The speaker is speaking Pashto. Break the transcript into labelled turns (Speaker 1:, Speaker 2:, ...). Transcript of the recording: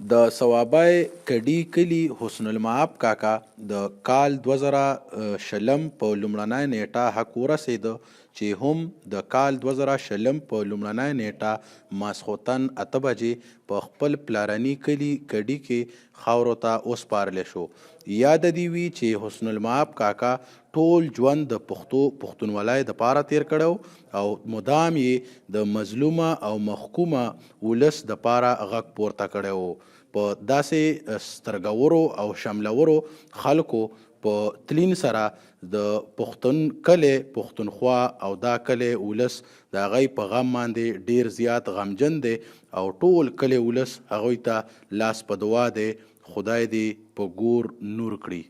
Speaker 1: د صوابای کډي کلي حسن المعاب کاکا د کال 2020 په لومړنۍ نیټه حق ورسېده چې هم د کال 2020 په لومړنۍ نیټه ماسخوتن 8 بجې په خپل پلارني کلي کډي کې خاورو ته وسپارلی شو. یاد دې وي چې حسن المعاب کاکا ټول ژوند د پښتونولۍ دپاره تیر کړی او مدام یې د مظلومه او محکومه ولس دپاره غږ پورته کړی و. په داسې سترګورو او شملورو خلکو په تلین سره د پښتون کلی پښتونخوا او دا کلی ولس د هغوی په غم باندې ډیر زیات غمجن دی او ټول کلی ولس هغوی ته لاس په دعا دی. خدای دې په ګور نور کړي.